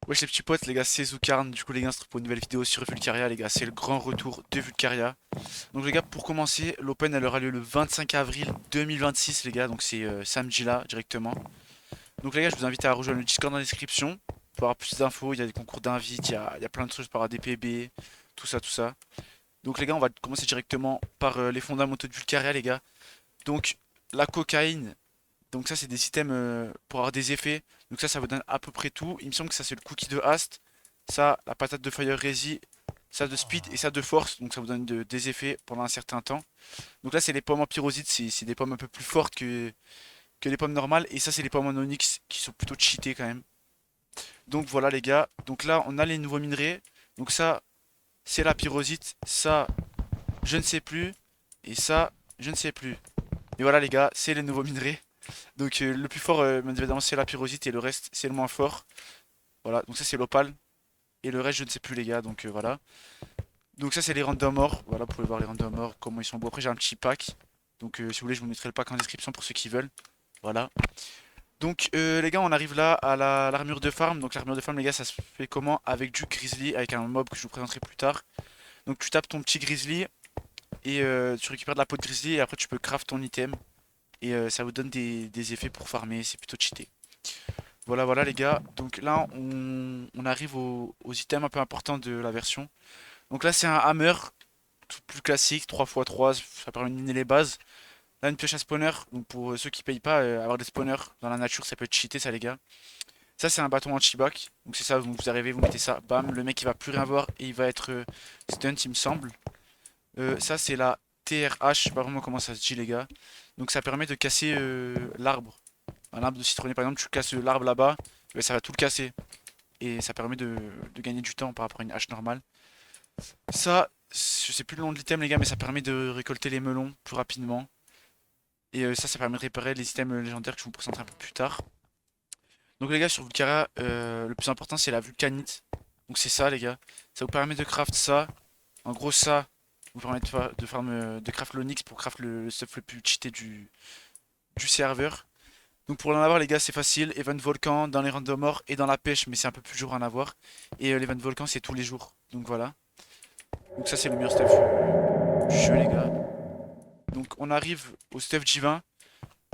Wesh les petits potes, les gars, c'est Zukarn. Du coup, les gars, on se retrouve pour une nouvelle vidéo sur Vulcaria, les gars. C'est le grand retour de Vulcaria. Donc, les gars, pour commencer, l'Open elle aura lieu le 25 avril 2026, les gars. Donc, c'est samedi là, directement. Donc, les gars, je vous invite à rejoindre le Discord dans la description pour avoir plus d'infos. Il y a des concours d'invite, il y a plein de trucs par des PB, tout ça, tout ça. Donc, les gars, on va commencer directement par les fondamentaux de Vulcaria, les gars. Donc, la cocaïne. Donc ça c'est des items pour avoir des effets. Donc ça vous donne à peu près tout. Il me semble que ça c'est le cookie de Hast. Ça, la patate de Fire Resi. Ça de speed et ça de force. Donc ça vous donne des effets pendant un certain temps. Donc là c'est les pommes en pyrosite. C'est des pommes un peu plus fortes que les pommes normales. Et ça c'est les pommes en onyx qui sont plutôt cheatées quand même. Donc voilà les gars. Donc là on a les nouveaux minerais. Donc ça c'est la pyrosite. Ça je ne sais plus. Et ça je ne sais plus. Et voilà les gars, c'est les nouveaux minerais. Donc le plus fort, bien évidemment, c'est la pyrosite et le reste, c'est le moins fort. Voilà, donc ça c'est l'opale. Et le reste, je ne sais plus les gars, donc voilà. Donc ça c'est les random ores. Voilà, vous pouvez voir les random ores, comment ils sont beaux. Après j'ai un petit pack. Donc si vous voulez, je vous mettrai le pack en description pour ceux qui veulent. Voilà. Donc les gars, on arrive là à l'armure de farm. Donc l'armure de farm les gars, ça se fait comment? Avec du grizzly, avec un mob que je vous présenterai plus tard. Donc tu tapes ton petit grizzly et tu récupères de la peau de grizzly et après tu peux craft ton item. Et ça vous donne des effets pour farmer, c'est plutôt cheaté. Voilà, voilà les gars. Donc là, on arrive aux items un peu importants de la version. Donc là, c'est un hammer, tout plus classique, 3x3, ça permet de miner les bases. Là, une pioche à spawner. Donc pour ceux qui payent pas, avoir des spawners dans la nature, ça peut être cheaté, ça les gars. Ça, c'est un bâton anti-bac. Donc c'est ça, vous arrivez, vous mettez ça, bam, le mec il va plus rien voir et il va être stunt, il me semble. Ça, c'est la TRH, je sais pas vraiment comment ça se dit les gars. Donc ça permet de casser l'arbre. Un arbre de citronnier par exemple, tu casses l'arbre là-bas, ben, ça va tout le casser. Et ça permet de gagner du temps par rapport à une hache normale. Ça, je sais plus le nom de l'item les gars, mais ça permet de récolter les melons plus rapidement. Et ça permet de réparer les items légendaires que je vous présenterai un peu plus tard. Donc les gars, sur Vulcara, le plus important c'est la vulcanite. Donc c'est ça les gars. Ça vous permet de craft ça. En gros ça vous permet de craft l'onyx pour craft le stuff le plus cheaté du serveur. Donc pour en avoir les gars c'est facile, Event Volcan dans les random morts et dans la pêche mais c'est un peu plus dur à en avoir. Et l'Event Volcan c'est tous les jours. Donc voilà. Donc ça c'est le meilleur stuff du jeu les gars. Donc on arrive au stuff divin.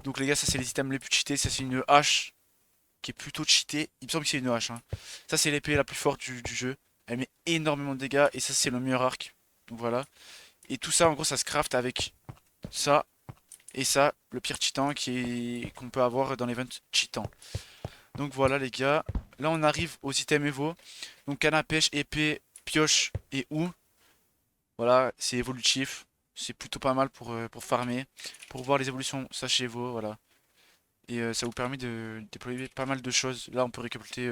Donc les gars ça c'est les items les plus cheatés. Ça c'est une hache qui est plutôt cheatée. Il me semble que c'est une hache, hein. Ça c'est l'épée la plus forte du jeu. Elle met énormément de dégâts et ça c'est le meilleur arc. Donc voilà. Et tout ça en gros ça se craft avec ça et ça, le pire titan qu'on peut avoir dans l'event titan. Donc voilà les gars, là on arrive aux items Evo. Donc canne à pêche, épée, pioche et houe. Voilà, c'est évolutif. C'est plutôt pas mal pour farmer. Pour voir les évolutions, sachez Evo, voilà. Et ça vous permet de déployer pas mal de choses. Là on peut récolter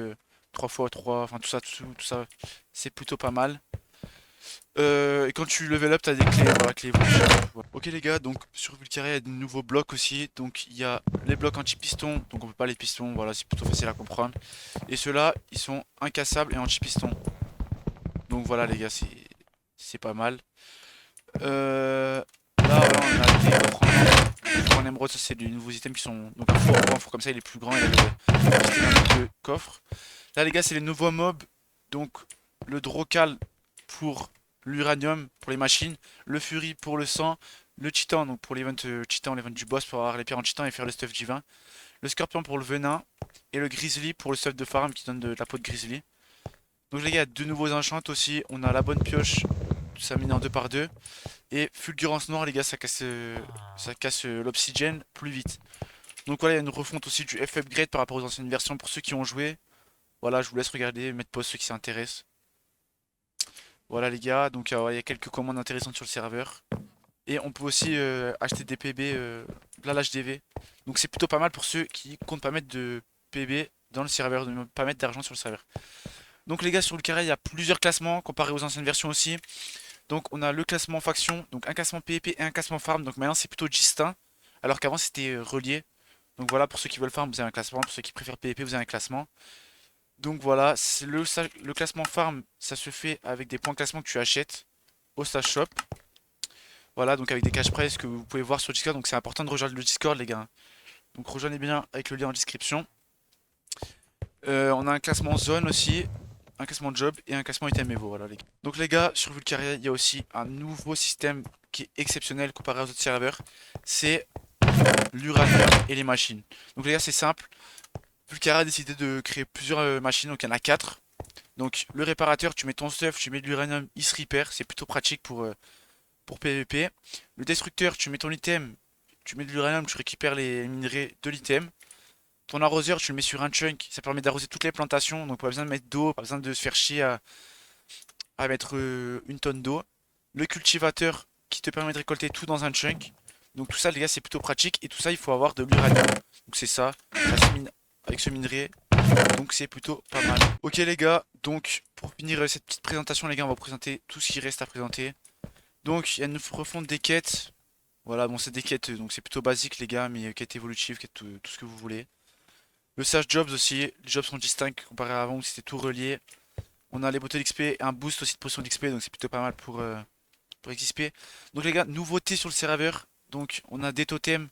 3 fois 3, enfin tout ça, c'est plutôt pas mal. Et quand tu level up, t'as des clés, voilà, clés évolution. Voilà. Ok les gars, donc sur Vulcaria, il y a de nouveaux blocs aussi. Donc il y a les blocs anti-piston, donc on peut pas les pistons, voilà, c'est plutôt facile à comprendre. Et ceux-là, ils sont incassables et anti-piston. Donc voilà les gars, c'est pas mal. Là, voilà, on a des four en émeraude, ça c'est des nouveaux items qui sont. Donc un four comme ça, il est plus grand, il a le système de coffre. Là les gars, c'est les nouveaux mobs. Donc le Drocal pour l'uranium, pour les machines, le Fury pour le sang, le Titan, donc pour l'event Titan, l'event du boss pour avoir les pierres en Titan et faire le stuff divin, le Scorpion pour le venin, et le Grizzly pour le stuff de farm qui donne de la peau de Grizzly. Donc les gars, deux nouveaux enchants aussi, on a la bonne pioche, ça mine en 2 par 2 et Fulgurance Noire les gars, ça casse l'obsidienne plus vite. Donc voilà, il y a une refonte aussi du F upgrade par rapport aux anciennes versions pour ceux qui ont joué. Voilà, je vous laisse regarder, mettre pause ceux qui s'intéressent. Voilà les gars, donc il y a quelques commandes intéressantes sur le serveur. Et on peut aussi acheter des PB là l'HDV. Donc c'est plutôt pas mal pour ceux qui comptent pas mettre de PB dans le serveur, ne pas mettre d'argent sur le serveur. Donc les gars sur le carré il y a plusieurs classements comparé aux anciennes versions aussi. Donc on a le classement faction, donc un classement PvP et un classement farm. Donc maintenant c'est plutôt distinct. Alors qu'avant c'était relié. Donc voilà pour ceux qui veulent farm vous avez un classement, pour ceux qui préfèrent PvP vous avez un classement. Donc voilà, le classement farm, ça se fait avec des points classement que tu achètes au Stash Shop. Voilà, donc avec des cash prize que vous pouvez voir sur Discord. Donc c'est important de rejoindre le Discord, les gars. Donc rejoignez bien avec le lien en description. On a un classement zone aussi, un classement job et un classement item evo, voilà les gars. Donc les gars, sur Vulcaria, il y a aussi un nouveau système qui est exceptionnel comparé aux autres serveurs. C'est l'uranium et les machines. Donc les gars, c'est simple. Vulcaria a décidé de créer plusieurs machines, donc il y en a 4. Donc le réparateur, tu mets ton stuff, tu mets de l'uranium, il se repair, c'est plutôt pratique pour PvP. Le destructeur, tu mets ton item, tu mets de l'uranium, tu récupères les minerais de l'item. Ton arroseur, tu le mets sur un chunk, ça permet d'arroser toutes les plantations, donc pas besoin de mettre d'eau, pas besoin de se faire chier à mettre une tonne d'eau. Le cultivateur qui te permet de récolter tout dans un chunk. Donc tout ça les gars c'est plutôt pratique et tout ça il faut avoir de l'uranium. Donc c'est ça, ça se mine avec ce minerai. Donc c'est plutôt pas mal. Ok les gars, donc pour finir cette petite présentation les gars on va vous présenter tout ce qui reste à présenter. Donc il y a une refonte des quêtes. Voilà bon c'est des quêtes donc c'est plutôt basique les gars mais quêtes évolutives, quêtes tout ce que vous voulez. Le Sage Jobs aussi, les jobs sont distincts comparé à avant où c'était tout relié. On a les bottles d'XP et un boost aussi de potion d'XP, donc c'est plutôt pas mal pour XP. Donc les gars, nouveauté sur le serveur. Donc on a des totems,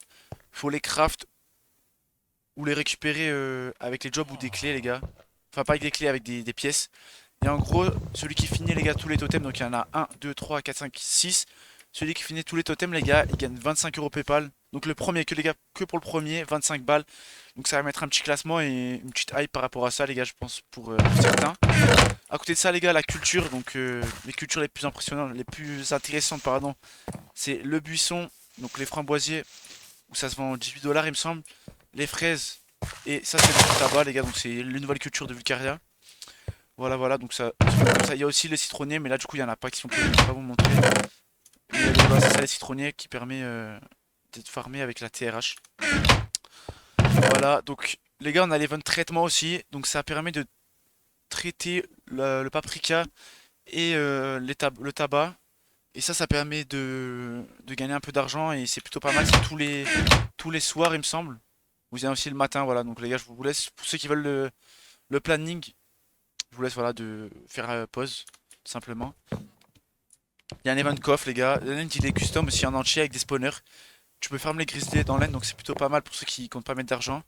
faut les craft ou les récupérer avec les jobs ou des clés les gars. Enfin pas avec des clés, avec des pièces. Et en gros, celui qui finit les gars tous les totems, donc il y en a 1, 2, 3, 4, 5, 6. Celui qui finit tous les totems les gars, il gagne 25 euros PayPal. Donc le premier, que les gars, que pour le premier, 25 balles. Donc ça va mettre un petit classement et une petite hype par rapport à ça les gars, je pense pour certains. À côté de ça les gars, la culture, donc les cultures les plus impressionnantes, les plus intéressantes pardon, c'est le buisson, donc les framboisiers, où ça se vend 18 dollars il me semble. Les fraises, et ça c'est le tabac les gars, donc c'est les nouvelles cultures de Vulcaria. Voilà, voilà, donc ça, il y a aussi les citronniers, mais là du coup il y en a pas qui sont prévus, je vais pas vous montrer. Voilà, c'est ça les citronniers qui permet d'être farmé avec la TRH. Voilà, donc les gars on a l'event traitement aussi, donc ça permet de traiter le paprika et le tabac. Et ça permet de gagner un peu d'argent et c'est plutôt pas mal. C'est tous les soirs, il me semble. Vous avez aussi le matin, voilà. Donc les gars, je vous laisse. Pour ceux qui veulent le planning, je vous laisse voilà de faire pause, tout simplement. Il y a un event coffre, les gars. L'end il est custom aussi en entier avec des spawners. Tu peux farmer les grizzlies dans l'end, donc c'est plutôt pas mal pour ceux qui comptent pas mettre d'argent.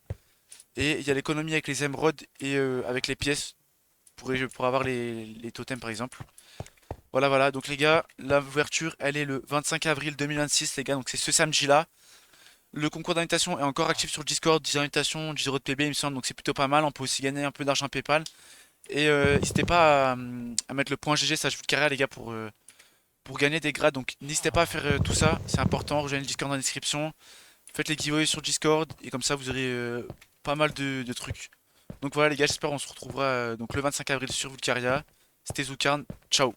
Et il y a l'économie avec les émeraudes et avec les pièces pour avoir les totems par exemple. Voilà, voilà. Donc les gars, l'ouverture, elle est le 25 avril 2026, les gars. Donc c'est ce samedi-là. Le concours d'invitation est encore actif sur le Discord. 10 invitations, 10 euros de PB, il me semble. Donc c'est plutôt pas mal. On peut aussi gagner un peu d'argent PayPal. Et n'hésitez pas à mettre le point GG, ça je vous le carré, les gars, pour gagner des grades. Donc n'hésitez pas à faire tout ça. C'est important. Rejoignez le Discord dans la description. Faites les giveaways sur Discord. Et comme ça, vous aurez pas mal de trucs. Donc voilà, les gars, j'espère on se retrouvera donc le 25 avril sur Vulcaria. C'était Zukarn. Ciao.